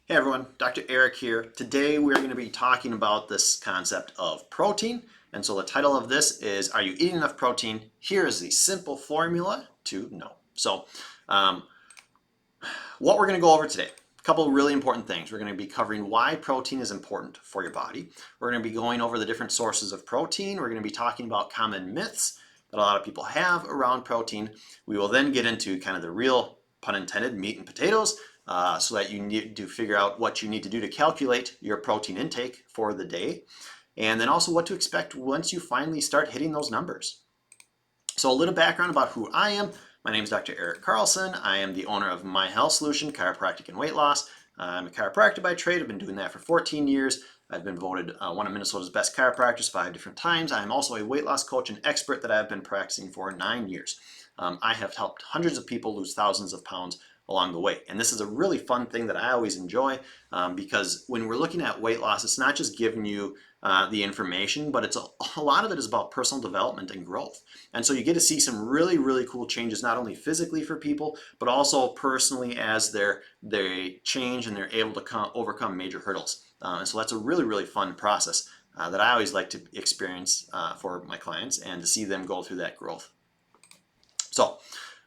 Hey everyone, Dr. Eric here. Today we're going to be talking about this concept of protein. And so the title of this is, Are You Eating Enough Protein? Here is the simple formula to know. Um, what we're going to go over today, a couple of really important things. We're going to be covering why protein is important for your body. We're going to be going over the different sources of protein. We're going to be talking about common myths that a lot of people have around protein. We will then get into kind of the real, pun intended, meat and potatoes, so that you need to figure out what you need to do to calculate your protein intake for the day, and then also what to expect once you finally start hitting those numbers. So a little background about who I am. My name is Dr. Erik Carlson. I am the owner of My Health Solution, Chiropractic and Weight Loss. I'm a chiropractor by trade. I've been doing that for 14 years. I've been voted one of Minnesota's best chiropractors 5 different times. I'm also a weight loss coach and expert that I've been practicing for 9 years. I have helped hundreds of people lose thousands of pounds along the way. And this is a really fun thing that I always enjoy, because when we're looking at weight loss, it's not just giving you the information, but it's a lot of it is about personal development and growth. And so you get to see some really, really cool changes, not only physically for people, but also personally as they change and they're able to overcome major hurdles. And so that's a really, really fun process that I always like to experience for my clients and to see them go through that growth. So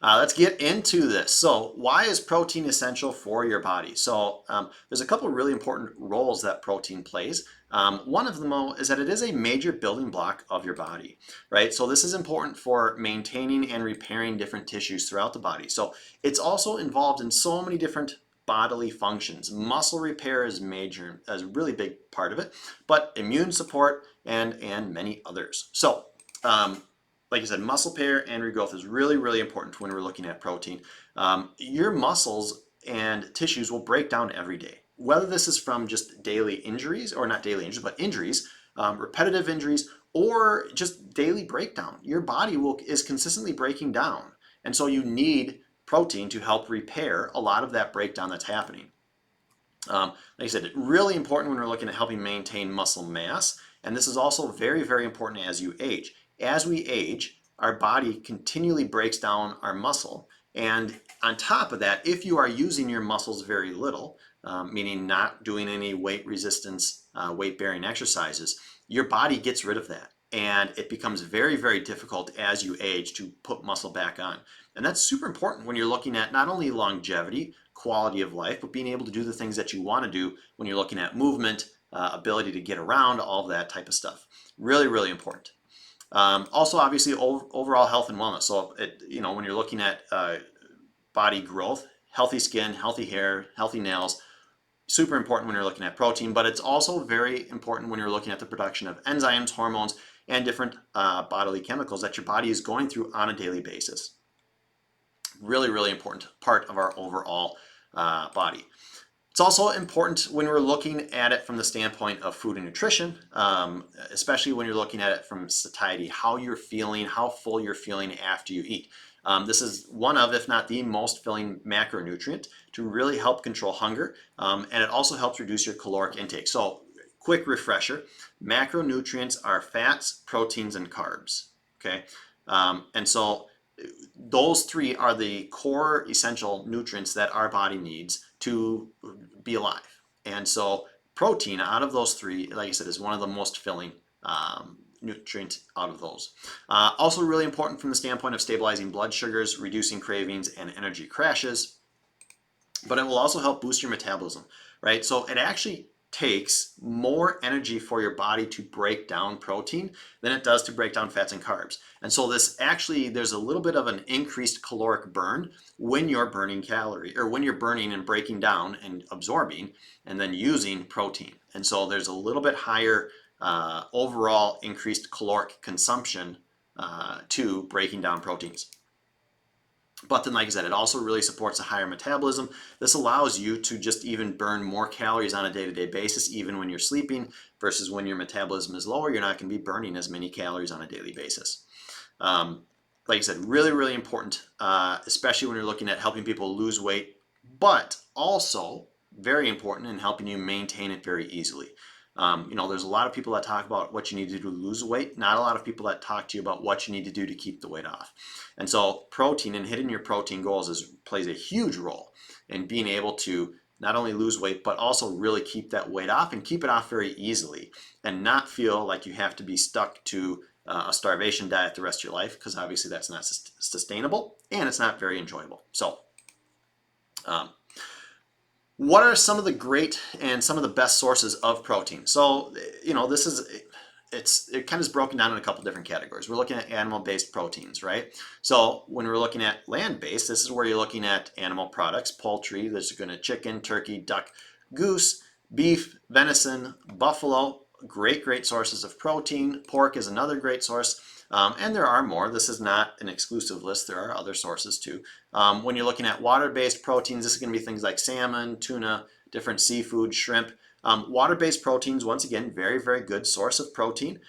let's get into this. So why is protein essential for your body? So there's a couple of really important roles that protein plays. One of them is that it is a major building block of your body, right? So this is important for maintaining and repairing different tissues throughout the body. So it's also involved in so many different bodily functions. Muscle repair is major, as a really big part of it, but immune support and many others. So like I said, muscle repair and regrowth is really, really important when we're looking at protein. Your muscles and tissues will break down every day. Whether this is from just daily injuries, or not daily injuries, but injuries, repetitive injuries, or just daily breakdown. Your body is consistently breaking down. And so you need protein to help repair a lot of that breakdown that's happening. Like I said, really important when we're looking at helping maintain muscle mass. And this is also very, very important as you age. As we age, our body continually breaks down our muscle. And on top of that, if you are using your muscles very little, meaning not doing any weight resistance, weight bearing exercises, your body gets rid of that. And it becomes very, very difficult as you age to put muscle back on. And that's super important when you're looking at not only longevity, quality of life, but being able to do the things that you want to do when you're looking at movement, ability to get around, all of that type of stuff. Really, really important. Also, obviously, overall health and wellness. So, when you're looking at body growth, healthy skin, healthy hair, healthy nails, super important when you're looking at protein, but it's also very important when you're looking at the production of enzymes, hormones, and different bodily chemicals that your body is going through on a daily basis. Really, really important part of our overall body. It's also important when we're looking at it from the standpoint of food and nutrition, especially when you're looking at it from satiety, how you're feeling, how full you're feeling after you eat. This is one of, if not the most filling macronutrient to really help control hunger, and it also helps reduce your caloric intake. So, quick refresher, macronutrients are fats, proteins, and carbs, okay? And so those three are the core essential nutrients that our body needs to be alive. And so protein out of those three, like I said, is one of the most filling nutrients out of those. Also really important from the standpoint of stabilizing blood sugars, reducing cravings and energy crashes, but it will also help boost your metabolism, right? So it actually takes more energy for your body to break down protein than it does to break down fats and carbs. And so there's a little bit of an increased caloric burn when you're burning calorie, or when you're burning and breaking down and absorbing and then using protein. And so there's a little bit higher overall increased caloric consumption to breaking down proteins. But then, like I said, it also really supports a higher metabolism. This allows you to just even burn more calories on a day-to-day basis, even when you're sleeping, versus when your metabolism is lower, you're not going to be burning as many calories on a daily basis. Like I said, really, really important, especially when you're looking at helping people lose weight, but also very important in helping you maintain it very easily. There's a lot of people that talk about what you need to do to lose weight, not a lot of people that talk to you about what you need to do to keep the weight off. And so protein and hitting your protein goals plays a huge role in being able to not only lose weight, but also really keep that weight off and keep it off very easily and not feel like you have to be stuck to a starvation diet the rest of your life, because obviously that's not sustainable and it's not very enjoyable. So what are some of the great and some of the best sources of protein? So, this is, it kind of is broken down in a couple different categories. We're looking at animal-based proteins, right? So when we're looking at land-based, this is where you're looking at animal products, poultry. There's going to chicken, turkey, duck, goose, beef, venison, buffalo. Great sources of protein. Pork is another great source. And there are more. This is not an exclusive list. There are other sources too. When you're looking at water-based proteins, this is going to be things like salmon, tuna, different seafood, shrimp. Water-based proteins, once again, very good source of protein.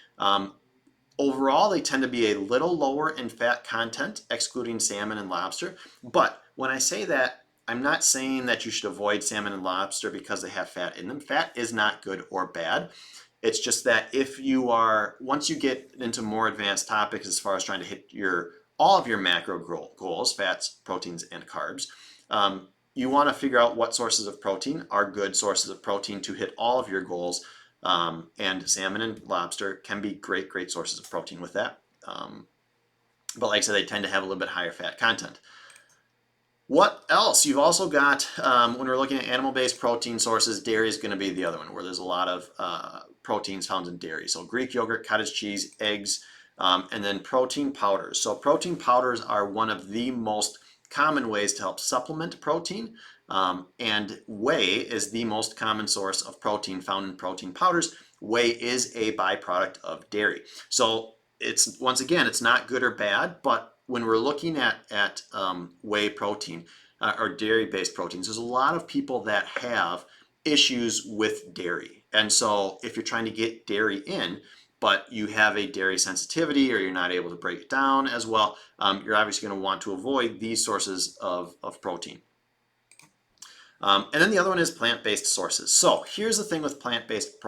Overall, they tend to be a little lower in fat content, excluding salmon and lobster. But when I say that, I'm not saying that you should avoid salmon and lobster because they have fat in them. Fat is not good or bad. It's just that if you are, once you get into more advanced topics as far as trying to hit all of your macro goals, fats, proteins, and carbs, you want to figure out what sources of protein are good sources of protein to hit all of your goals. And salmon and lobster can be great sources of protein with that. But like I said, they tend to have a little bit higher fat content. What else? You've also got, when we're looking at animal-based protein sources, dairy is going to be the other one where there's a lot of proteins found in dairy. So Greek yogurt, cottage cheese, eggs, and then protein powders. So protein powders are one of the most common ways to help supplement protein. And whey is the most common source of protein found in protein powders. Whey is a byproduct of dairy. So it's, once again, it's not good or bad, but when we're looking at whey protein or dairy-based proteins, there's a lot of people that have issues with dairy. And so if you're trying to get dairy in, but you have a dairy sensitivity or you're not able to break it down as well, you're obviously going to want to avoid these sources of protein. And then the other one is plant-based sources. So here's the thing with plant-based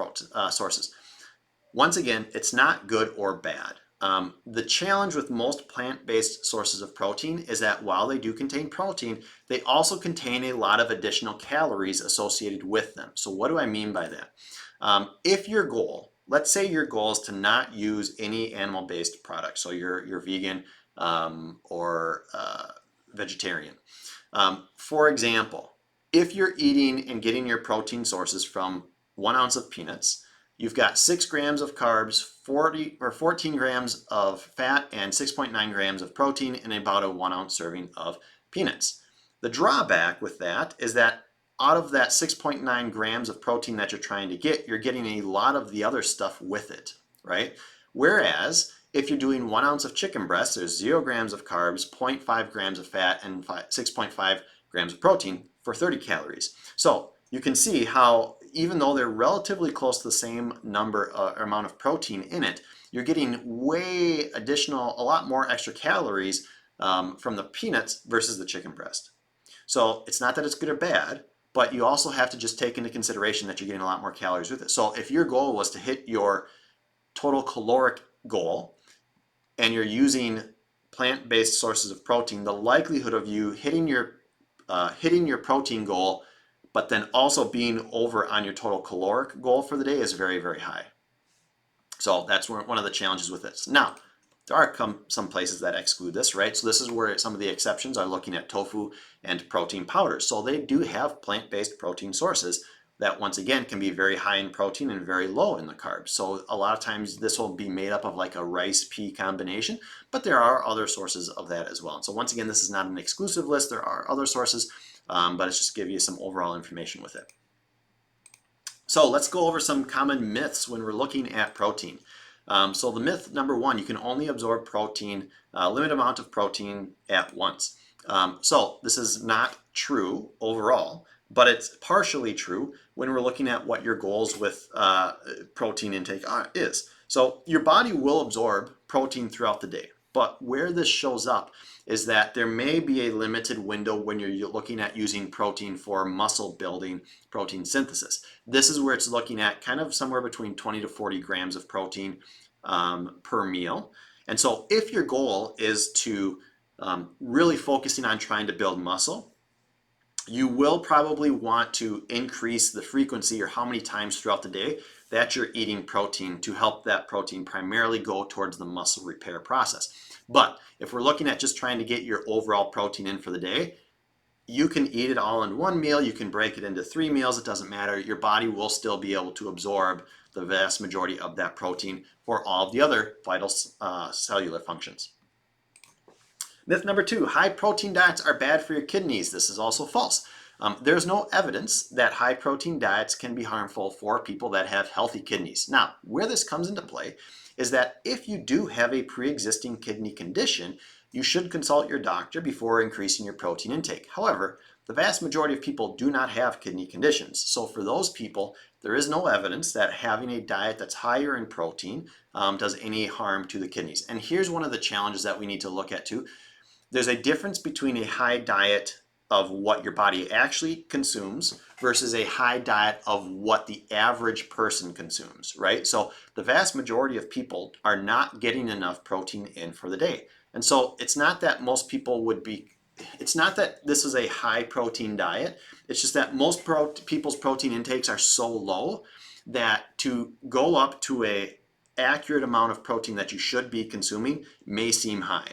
sources. Once again, it's not good or bad. The challenge with most plant-based sources of protein is that while they do contain protein, they also contain a lot of additional calories associated with them. So what do I mean by that? If your goal, let's say your goal is to not use any animal-based products, so you're vegan or vegetarian. For example, if you're eating and getting your protein sources from 1 ounce of peanuts, you've got 6 grams of carbs, 14 grams of fat, and 6.9 grams of protein in about a 1 ounce serving of peanuts. The drawback with that is that out of that 6.9 grams of protein that you're trying to get, you're getting a lot of the other stuff with it, right? Whereas if you're doing 1 ounce of chicken breast, there's 0 grams of carbs, 0.5 grams of fat, and 6.5 grams of protein for 30 calories. So you can see how even though they're relatively close to the same number or amount of protein in it, you're getting way additional, a lot more extra calories from the peanuts versus the chicken breast. So it's not that it's good or bad, but you also have to just take into consideration that you're getting a lot more calories with it. So if your goal was to hit your total caloric goal and you're using plant-based sources of protein, the likelihood of you hitting your protein goal but then also being over on your total caloric goal for the day is very high. So that's one of the challenges with this. Now, there are some places that exclude this, right? So this is where some of the exceptions are looking at tofu and protein powders. So they do have plant-based protein sources that once again can be very high in protein and very low in the carbs. So a lot of times this will be made up of like a rice-pea combination, but there are other sources of that as well. And so once again, this is not an exclusive list. There are other sources, but it's just to give you some overall information with it. So let's go over some common myths when we're looking at protein. So the myth number 1, you can only absorb protein, limited amount of protein at once. So this is not true overall, but it's partially true when we're looking at what your goals with protein intake is. So your body will absorb protein throughout the day, but where this shows up is that there may be a limited window when you're looking at using protein for muscle building, protein synthesis. This is where it's looking at kind of somewhere between 20 to 40 grams of protein per meal. And so if your goal is to really focusing on trying to build muscle, You will probably want to increase the frequency or how many times throughout the day that you're eating protein to help that protein primarily go towards the muscle repair process. But if we're looking at just trying to get your overall protein in for the day, you can eat it all in one meal. You can break it into 3 meals. It doesn't matter. Your body will still be able to absorb the vast majority of that protein for all of the other vital cellular functions. Myth number 2, high protein diets are bad for your kidneys. This is also false. There's no evidence that high protein diets can be harmful for people that have healthy kidneys. Now, where this comes into play is that if you do have a pre-existing kidney condition, you should consult your doctor before increasing your protein intake. However, the vast majority of people do not have kidney conditions. So for those people, there is no evidence that having a diet that's higher in protein does any harm to the kidneys. And here's one of the challenges that we need to look at too. There's a difference between a high diet of what your body actually consumes versus a high diet of what the average person consumes, right? So the vast majority of people are not getting enough protein in for the day. And so it's not that most people would be, it's not that this is a high protein diet. It's just that most people's protein intakes are so low that to go up to a accurate amount of protein that you should be consuming may seem high.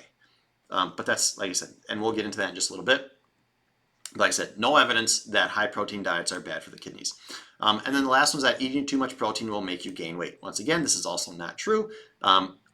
But that's, like I said, and we'll get into that in just a little bit. Like I said, no evidence that high protein diets are bad for the kidneys. And then the last one is that eating too much protein will make you gain weight. Once again, this is also not true.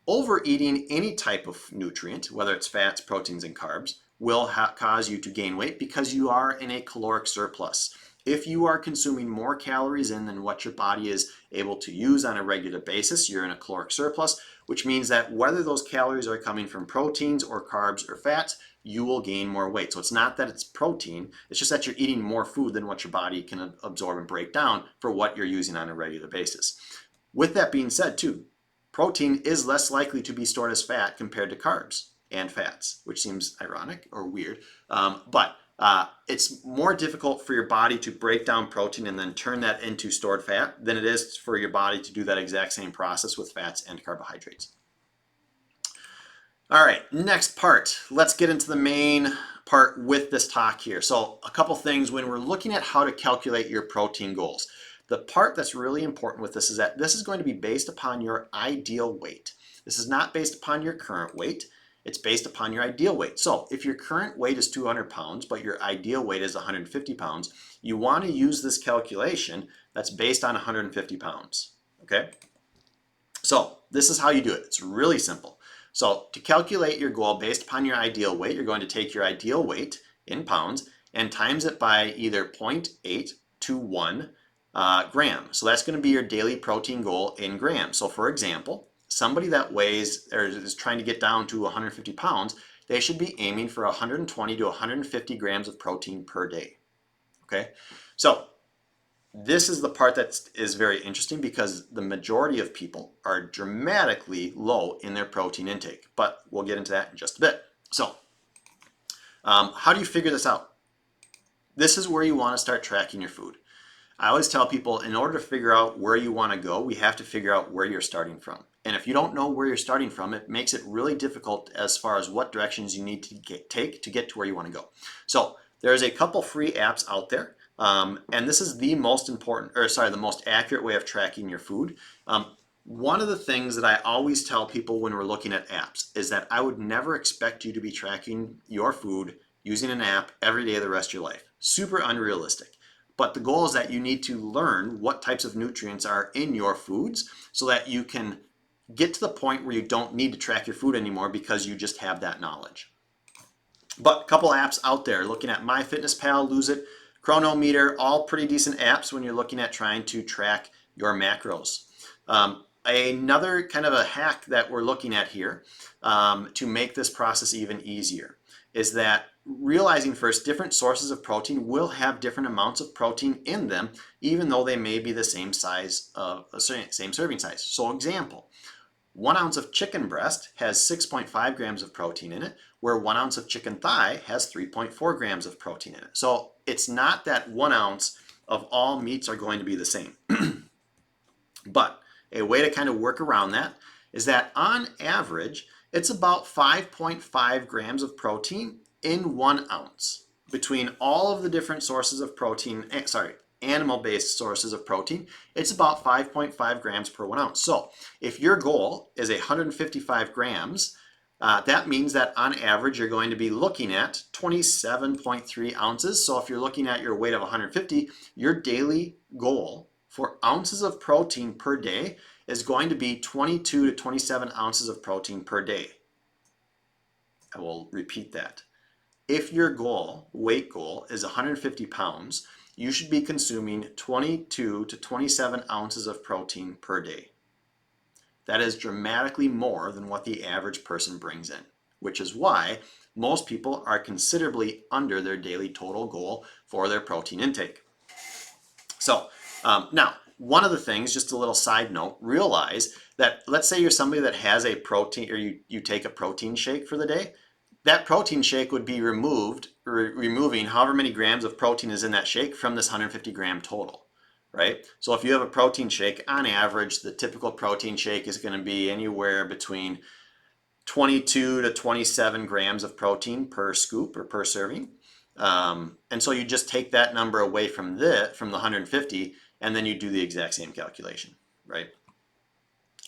Overeating any type of nutrient, whether it's fats, proteins, and carbs, will cause you to gain weight because you are in a caloric surplus. If you are consuming more calories in than what your body is able to use on a regular basis, you're in a caloric surplus, which means that whether those calories are coming from proteins or carbs or fats, you will gain more weight. So it's not that it's protein, it's just that you're eating more food than what your body can absorb and break down for what you're using on a regular basis. With that being said too, protein is less likely to be stored as fat compared to carbs and fats, which seems ironic or weird, but it's more difficult for your body to break down protein and then turn that into stored fat than it is for your body to do that exact same process with fats and carbohydrates. All right, next part. Let's get into the main part with this talk here. So a couple things when we're looking at how to calculate your protein goals. The part that's really important with this is that this is going to be based upon your ideal weight. This is not based upon your current weight. It's based upon your ideal weight. So if your current weight is 200 pounds, but your ideal weight is 150 pounds, you want to use this calculation that's based on 150 pounds, okay? So this is how you do it. It's really simple. So to calculate your goal based upon your ideal weight, you're going to take your ideal weight in pounds and times it by either 0.8 to 1 gram. So that's going to be your daily protein goal in grams. So for example, somebody that weighs or is trying to get down to 150 pounds, they should be aiming for 120 to 150 grams of protein per day. Okay, so this is the part that is very interesting because the majority of people are dramatically low in their protein intake, but we'll get into that in just a bit. So how do you figure this out? This is where you want to start tracking your food. I always tell people in order to figure out where you want to go, we have to figure out where you're starting from. And if you don't know where you're starting from, it makes it really difficult as far as what directions you need to take to get to where you want to go. So there's a couple free apps out there. And this is the most the most accurate way of tracking your food. One of the things that I always tell people when we're looking at apps is that I would never expect you to be tracking your food using an app every day of the rest of your life. Super unrealistic. But the goal is that you need to learn what types of nutrients are in your foods so that you can get to the point where you don't need to track your food anymore because you just have that knowledge. But a couple apps out there, looking at MyFitnessPal, Lose It, Chronometer, all pretty decent apps when you're looking at trying to track your macros. Another kind of a hack that we're looking at here to make this process even easier is that realizing first different sources of protein will have different amounts of protein in them even though they may be the same size of same serving size. So example, 1 ounce of chicken breast has 6.5 grams of protein in it, where 1 ounce of chicken thigh has 3.4 grams of protein in it. So it's not that 1 ounce of all meats are going to be the same. But a way to kind of work around that is that on average, it's about 5.5 grams of protein in 1 ounce. between all of the different sources of protein, animal-based sources of protein, it's about 5.5 grams per 1 ounce. So if your goal is 155 grams, that means that on average you're going to be looking at 27.3 ounces. So if you're looking at your weight of 150, your daily goal for ounces of protein per day is going to be 22 to 27 ounces of protein per day. I will repeat that. If your goal, weight goal, is 150 pounds, you should be consuming 22 to 27 ounces of protein per day. That is dramatically more than what the average person brings in, which is why most people are considerably under their daily total goal for their protein intake. So now, one of the things, just a little side note, realize that let's say you're somebody that has a protein, or you take a protein shake for the day. That protein shake would be removing however many grams of protein is in that shake from this 150 gram total, right? So if you have a protein shake, on average, the typical protein shake is going to be anywhere between 22 to 27 grams of protein per scoop or per serving. And so you just take that number away from the 150, and then you do the exact same calculation, right?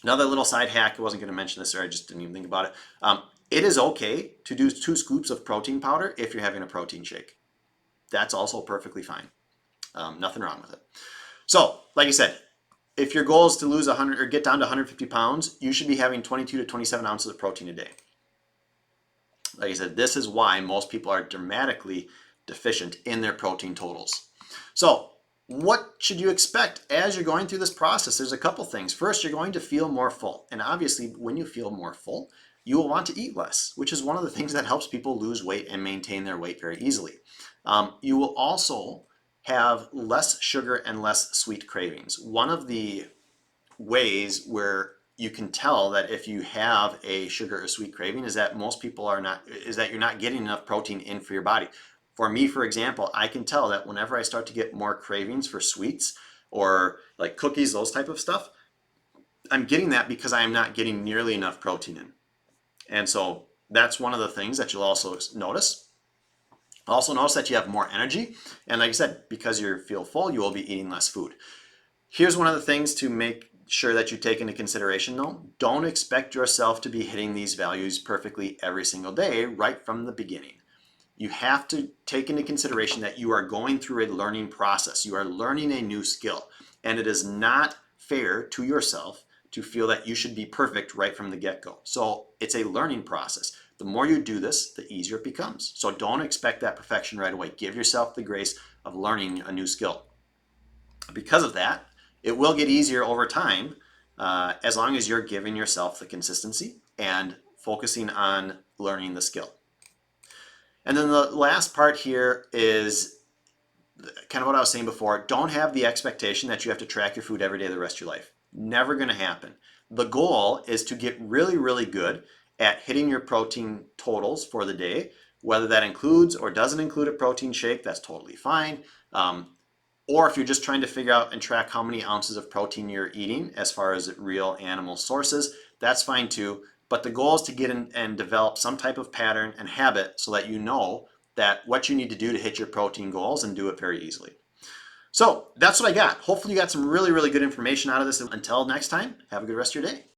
Another little side hack, I wasn't going to mention this, or I just didn't even think about it. It is okay to do 2 scoops of protein powder if you're having a protein shake. That's also perfectly fine. Nothing wrong with it. So, like I said, if your goal is to lose 100 or get down to 150 pounds, you should be having 22 to 27 ounces of protein a day. Like I said, this is why most people are dramatically deficient in their protein totals. So, what should you expect as you're going through this process? There's a couple things. First, you're going to feel more full. And obviously, when you feel more full, you will want to eat less, which is one of the things that helps people lose weight and maintain their weight very easily. You will also have less sugar and less sweet cravings. One of the ways where you can tell that if you have a sugar or sweet craving is that you're not getting enough protein in for your body. For me, for example, I can tell that whenever I start to get more cravings for sweets or like cookies, those type of stuff, I'm getting that because I am not getting nearly enough protein in. And so that's one of the things that you'll also notice. Also notice that you have more energy. And like I said, because you feel full, you will be eating less food. Here's one of the things to make sure that you take into consideration though. Don't expect yourself to be hitting these values perfectly every single day right from the beginning. You have to take into consideration that you are going through a learning process. You are learning a new skill. And it is not fair to yourself to feel that you should be perfect right from the get-go. So it's a learning process. The more you do this, the easier it becomes. So don't expect that perfection right away. Give yourself the grace of learning a new skill. Because of that, it will get easier over time as long as you're giving yourself the consistency and focusing on learning the skill. And then the last part here is kind of what I was saying before. Don't have the expectation that you have to track your food every day the rest of your life. Never going to happen. The goal is to get really, really good at hitting your protein totals for the day. Whether that includes or doesn't include a protein shake, that's totally fine. Or if you're just trying to figure out and track how many ounces of protein you're eating as far as real animal sources, that's fine too. But the goal is to get in and develop some type of pattern and habit so that you know that what you need to do to hit your protein goals and do it very easily. So that's what I got. Hopefully you got some really, really good information out of this. Until next time, have a good rest of your day.